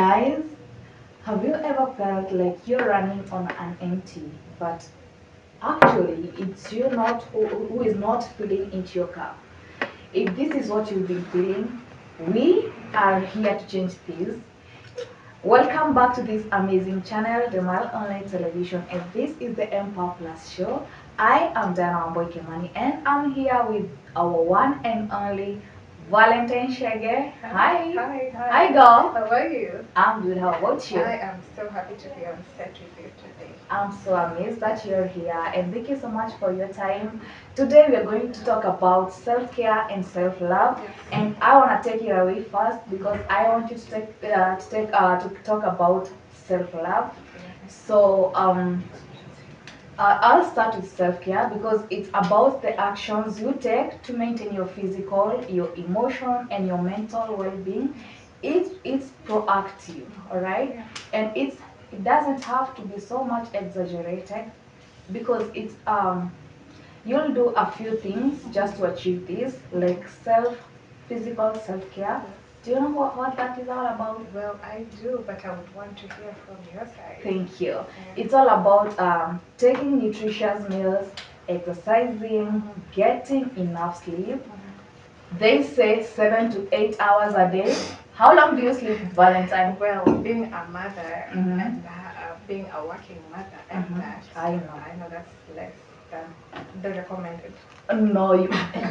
Guys, have you ever felt like you're running on an empty, but actually it's you not who is not filling into your cup? If this is what you've been feeling, we are here to change this. Welcome back to this amazing channel, Jamal Online Television, and this is the Empower Plus show. I am Dana Amboy Kimani, and I'm here with our one and only Valentine Shege. Hi. Hi, girl. How are you? I'm good. How about you? I am so happy to be on set with you today. I'm so amazed that you're here, and thank you so much for your time. Today we are going to talk about self-care and self-love, Yes. and I want to take it away first because I want you to talk about self-love. So I'll start with self-care because it's about the actions you take to maintain your physical, your emotion, and your mental well-being. It's proactive, all right, Yeah. and it doesn't have to be so much exaggerated because it's you'll do a few things just to achieve this, like physical self-care. Do you know what that is all about? Well, I do, but I would want to hear from your side. Thank you. It's all about taking nutritious meals, exercising, getting enough sleep. They say 7 to 8 hours a day. How long do you sleep, Valentine? Well, being a mother Mhm. and being a working mother, and that I know. I know that's less than the recommended. No,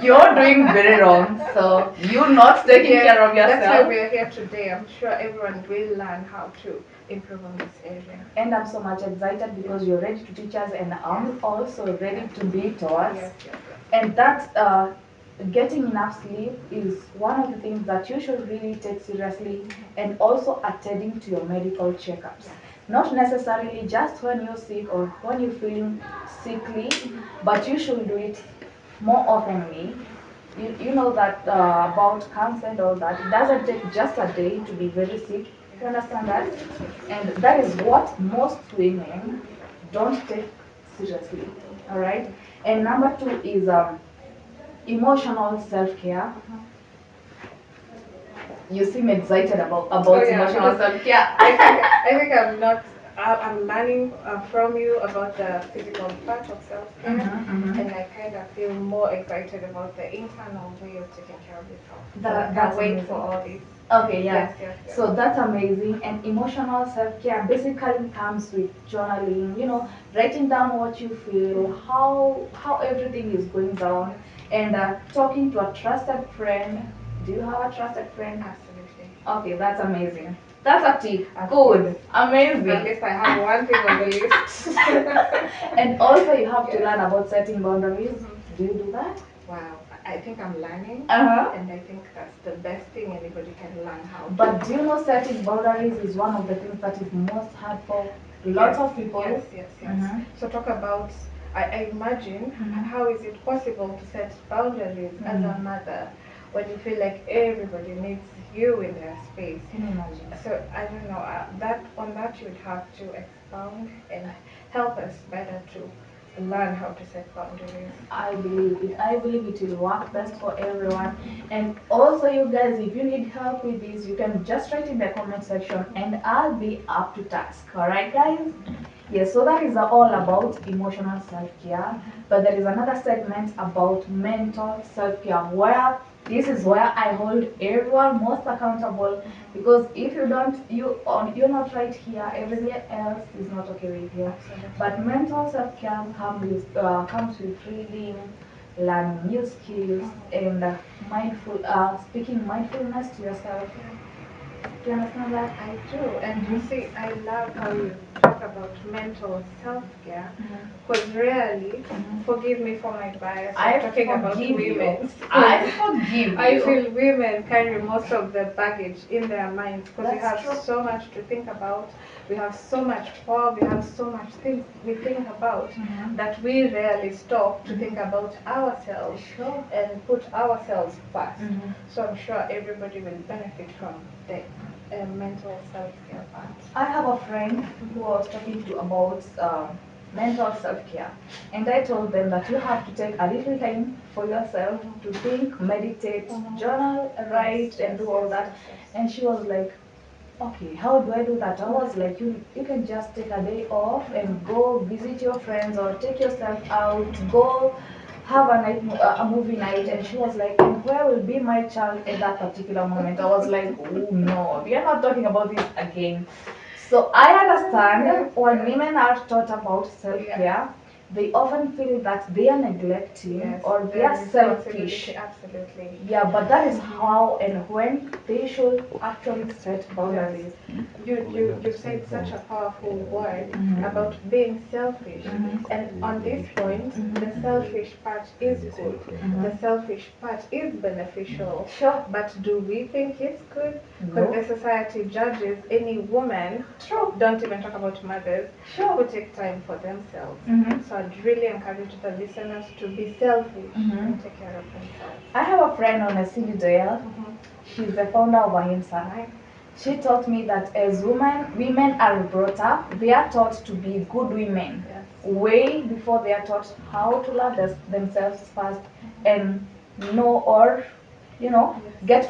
you're doing very wrong. So you're not taking Yes, care of that's why yourself. we're here today. I'm sure everyone will learn how to improve on this area. And I'm so much excited because you're ready to teach us, and I'm also ready to be taught. Yes. And that getting enough sleep is one of the things that you should really take seriously, and also attending to your medical checkups. Not necessarily just when you're sick or when you're feeling sickly, but you should do it more oftenly. You know that about cancer and all that, it doesn't take just a day to be very sick. You understand that? And that is what most women don't take seriously. All right. And number two is emotional self-care. You seem excited about Oh, yeah, emotional because self-care. I think I'm not. I'm learning from you about the physical part of self-care, and I kind of feel more excited about the internal way of taking care of yourself. So I That's can't wait amazing. for all this. Okay, yeah. Yes. So that's amazing. And emotional self-care basically comes with journaling, writing down what you feel, how everything is going down, and talking to a trusted friend. Do you have a trusted friend? Absolutely. Okay, that's amazing. That's a tip. Of Good. course. Amazing. At least I have one thing on the list. And also you have to Yes. learn about setting boundaries. Do you do that? Wow, I think I'm learning, Uh-huh. and I think that's the best thing anybody can learn how to. But do you know setting boundaries is one of the things that is most hard for lots of people? Yes. Mhm. So talk about, I imagine, how is it possible to set boundaries as a mother when you feel like everybody needs you in their space? Can you imagine? So I don't know, that on that you'd have to expound and help us better to learn how to set boundaries. I believe it. I believe it will work best for everyone. And also, you guys, if you need help with this, you can just write in the comment section, and I'll be up to task. All right, guys? Yes. So that is all about emotional self-care. But there is another segment about mental self-care, where this is where I hold everyone most accountable. Because if you don't, you're not right here. Everything else is not okay with you. But mental self-care comes with reading, learning new skills, and speaking mindfulness to yourself. Do you understand that? I do, and you see, I love how you talk about mental self-care, because rarely, forgive me for my bias, I'm talking about forgive you. women. I forgive I you. feel women carry most of the baggage in their minds because we That's have true. so much to think about, we have so much power, we have so much things we think about that we rarely stop to think about ourselves Sure. and put ourselves first. So I'm sure everybody will benefit from the mental self-care part. I have a friend who I was talking to about mental self-care, and I told them that you have to take a little time for yourself to think, meditate, journal, write, and do all that. And she was like, okay, how do I do that? I was like, you can just take a day off and go visit your friends or take yourself out, go have a night, a movie night. And she was like, and where will be my child at that particular moment? I was like, oh no, we are not talking about this again. So I understand when women are taught about self-care, they often feel that they are neglecting Yes, or they their are selfish. responsibility, absolutely. Yeah, but that is how and when they should actually set boundaries. You said such a powerful word Mhm. about being selfish. Mhm. And on this point, the selfish part is good. The selfish part is beneficial. Sure. But do we think it's good? No. Because the society judges any woman, True. don't even talk about mothers, Sure. who take time for themselves. Mhm. So I'd really encourage the listeners to be selfish Mhm. and take care of themselves. I have a friend on a Dale. She's the founder of Ahimsa. Right? She taught me that as women are brought up, they are taught to be good women Yes. way before they are taught how to love themselves first and know or get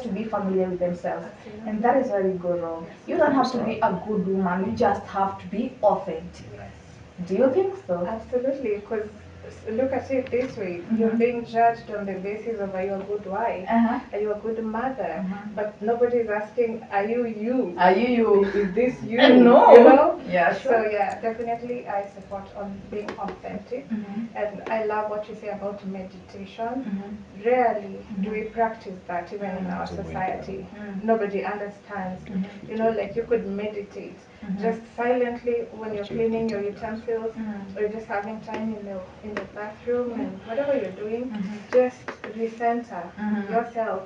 to be familiar with themselves. Absolutely. And that is where we go wrong. Yes. You don't have to be a good woman, you just have to be authentic. Yes. Do you think so? Absolutely, because look at it this way: you're Mhm. being judged on the basis of are you a good wife, Uh-huh. are you a good mother, Mhm. but nobody is asking, are you you? Are you? Is this you? No. You know? Yeah, So sure. yeah, definitely I support on being authentic, Mhm. and I love what you say about meditation. Mhm. Rarely do we practice that even in our Mhm. society. Mhm. Nobody understands. You know, like you could meditate just silently when you're cleaning your utensils, or you're just having time in the bathroom, and whatever you're doing, just recenter yourself.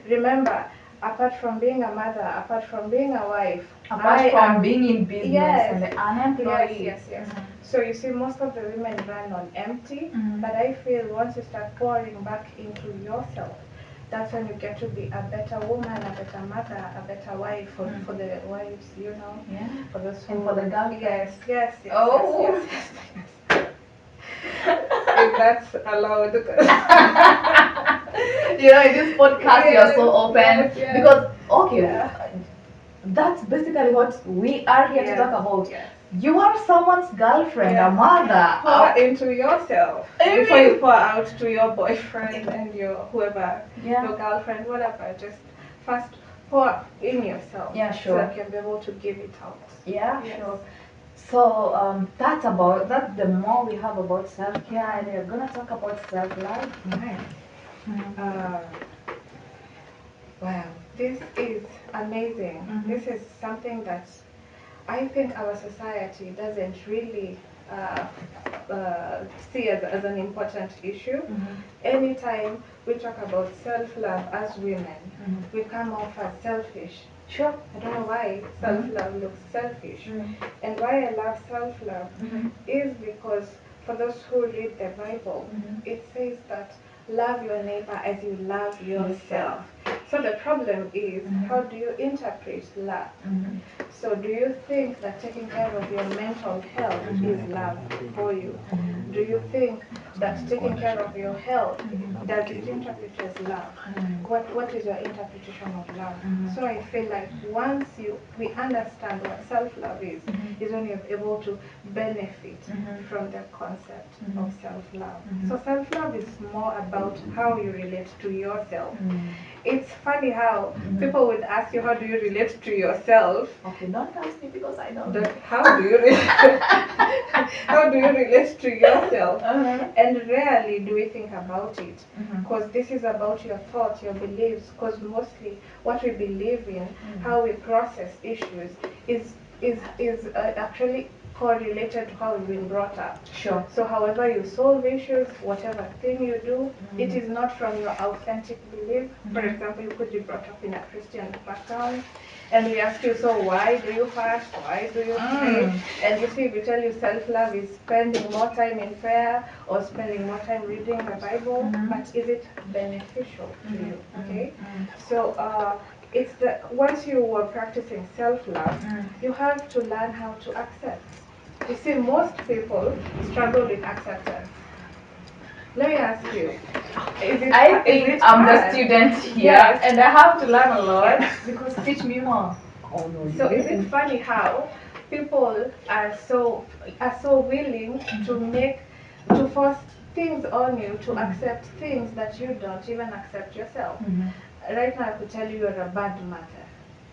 Remember, apart from being a mother, apart from being a wife, Apart I from am being in business yes, and the unemployed. yes. So you see, most of the women run on empty, Mhm. but I feel once you start pouring back into yourself, that's when you get to be a better woman, a better mother, a better wife for the wives, you know, Yeah. for those who And for the girlfriends. yes, Oh. yes. If that's allowed. In this podcast, you're so open yes. because okay, Yeah. that's basically what we are here to talk about. Yes. You are someone's girlfriend, a Yes. mother. Pour into yourself I before you mean- pour out to your boyfriend and your whoever, Yeah. your girlfriend, whatever. Just first pour in yourself. Yeah, So sure. that you can be able to give it out. Yeah, Yes. sure. So that's about that. The more we have about self-care, and we're gonna talk about self-love. Nice. Uh, wow. This is amazing. This is something that I think our society doesn't really uh, see as an important issue. Anytime we talk about self-love as women, we come off as selfish. Sure. I don't know why self-love looks selfish. And why I love self-love is because for those who read the Bible, it says that love your neighbor as you love yourself. So the problem is, how do you interpret love? So do you think that taking care of your mental health is love for you? Do you think that taking care of your health, does it interpret as love? What is your interpretation of love? So I feel like once we understand what self-love is when you're able to benefit from the concept of self-love. So self-love is more about how you relate to yourself. It's funny how people would ask you, how do you relate to yourself? Okay, don't ask me because I don't. But how do you how do you relate to yourself? And rarely do we think about it, because this is about your thoughts, your beliefs. Because mostly what we believe in, how we process issues, is actually correlated to how we've been brought up. Sure. So however you solve issues, whatever thing you do, it is not from your authentic belief. For example, you could be brought up in a Christian background, and we ask you, so why do you fast? Why do you pray? And you see, if we tell you self-love is spending more time in prayer or spending more time reading the Bible, but is it beneficial to you? Okay? So it's the once you were practicing self-love, you have to learn how to accept. You see, most people struggle with acceptance. Let me ask you, I think I'm the student here, Yes. and I have to learn a lot Yes. because teach me more. Oh no. So is it funny how people are so willing to force things on you, to accept things that you don't even accept yourself? Right now I could tell you you're a bad mother,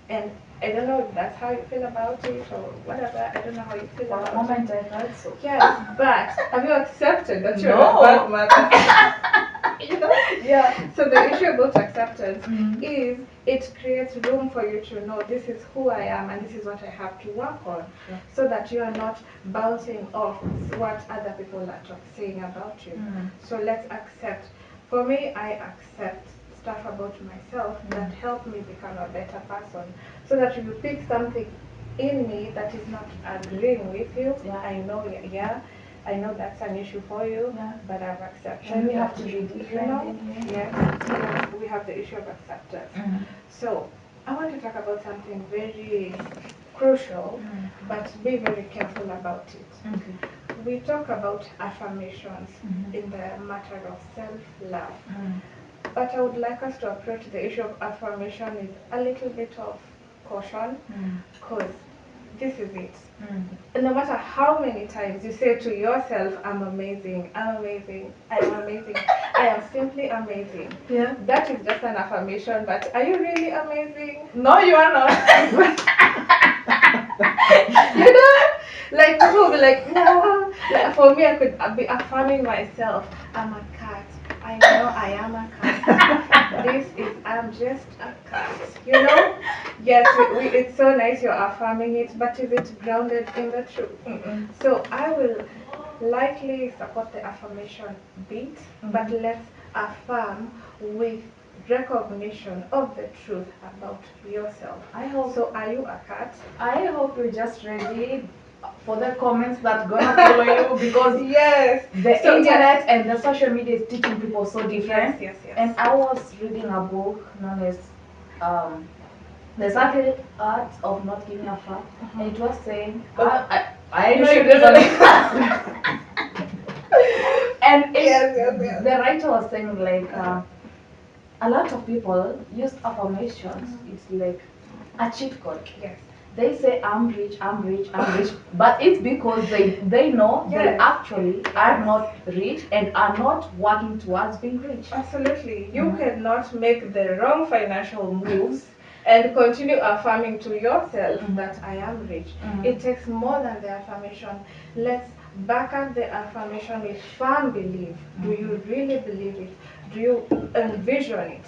and I don't know if that's how you feel about it or whatever. I don't know how you feel For a about moment it. I thought so. Yes, but have you accepted that you're No. a bad mother? You know? Yeah. So the issue about acceptance Mhm. is it creates room for you to know this is who I am and this is what I have to work on, Sure. so that you are not bouncing off what other people are saying about you. So let's accept. For me, I accept stuff about myself that help me become a better person, so that if you pick something in me that is not agreeing with you, Yeah. I know, yeah, I know that's an issue for you, Yeah. but I've accepted. And we have that, to be you different know, anyway. yes, we have the issue of acceptance. So I want to talk about something very crucial, but be very careful about it. Okay. We talk about affirmations in the matter of self-love, but I would like us to approach the issue of affirmation with a little bit of caution, because this is it. No matter how many times you say to yourself, I'm amazing, I'm amazing, I am amazing, I am simply amazing. Yeah. That is just an affirmation, but are you really amazing? No, you are not. You know? Like people will be like, no. Like for me, I could be affirming myself, I'm a cat. I know I am a cat. I'm just a cat. You know? Yes, it's so nice you're affirming it, but is it grounded in the truth? So I will lightly support the affirmation bit, but let's affirm with recognition of the truth about yourself. I hope. So are you a cat? I hope you're just ready for the comments that's gonna follow you, because Yes. the So, internet and the social media is teaching people so different. Yes. And I was reading a book known as The Sacred Art of Not Giving a Fuck, and it was saying, I know you didn't know. And Yes. the writer was saying like a lot of people use affirmations. It's like a cheat code. Yes. They say I'm rich, I'm rich, I'm rich, but it's because they know they Yes. actually are not rich and are not working towards being rich. Absolutely. You cannot make the wrong financial moves and continue affirming to yourself that I am rich. It takes more than the affirmation. Let's back up the affirmation with firm belief. Do you really believe it? Do you envision it?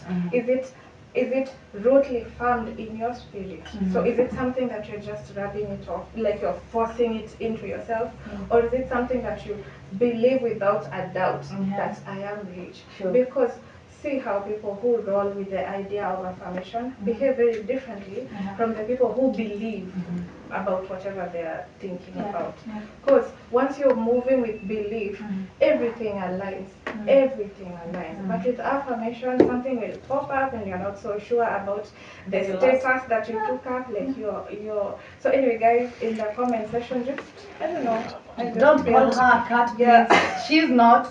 Is it rooted firm in your spirit? So is it something that you're just rubbing it off, like you're forcing it into yourself? Or is it something that you believe without a doubt that I am rich? Sure. Because see how people who roll with the idea of affirmation behave very differently from the people who believe about whatever they are thinking about. Because once you're moving with belief, everything aligns. Everything aligns. But with affirmation, something will pop up and you're not so sure about the status that you took up, like your. So anyway, guys, in the comment section, just I don't know. Don't call her a cat, please. She's not.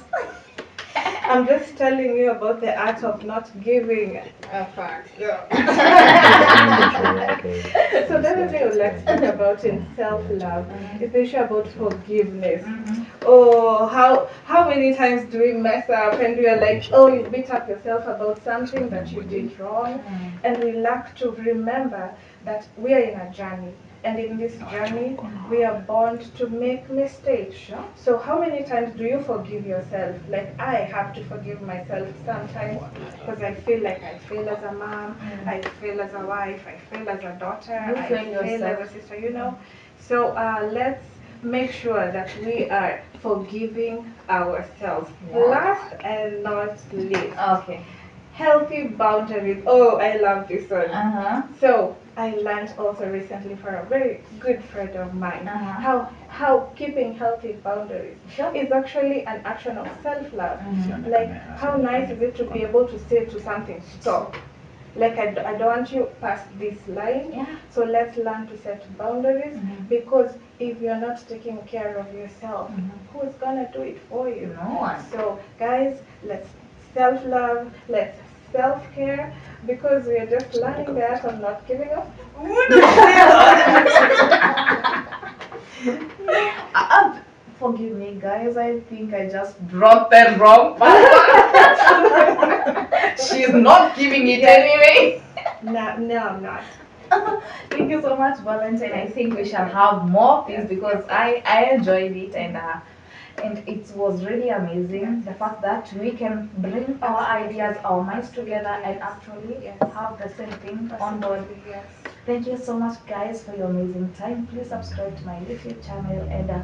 I'm just telling you about the art of not giving a fuck. So the other thing I would like to talk about in self-love is the issue about forgiveness. Oh, how many times do we mess up and we are like, oh, you beat up yourself about something that you did wrong, and we lack to remember that we are in a journey. And in this journey, we are bound to make mistakes. So how many times do you forgive yourself? Like I have to forgive myself sometimes because I feel like I fail as a mom, I fail as a wife, I fail as a daughter, I fail as a sister, you know. So let's make sure that we are forgiving ourselves. Last and not least. Okay. Healthy boundaries. Oh, I love this one. So I learned also recently from a very good friend of mine how keeping healthy boundaries is actually an action of self-love. Like how nice is it to be able to say to something, stop. Like I don't want you past this line. So let's learn to set boundaries, because if you're not taking care of yourself, who's gonna do it for you? No one. So guys, let's self-love, let's self-care because we are just learning the art of not giving up. Forgive me, guys. I think I just dropped that wrong part. She's not giving it anyway. No, I'm not. Thank you so much, Valentine. I think we shall have more of this because I enjoyed it and it was really amazing the fact that we can bring our ideas, our minds together and actually have the same thing on board. Yes. Thank you so much, guys, for your amazing time. Please subscribe to my YouTube channel and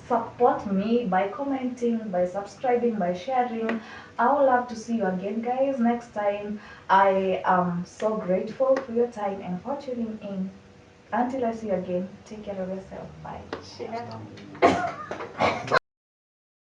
support me by commenting, by subscribing, by sharing. I would love to see you again, guys, next time. I am so grateful for your time and for tuning in. Until I see you again, take care of yourself. Bye. Share.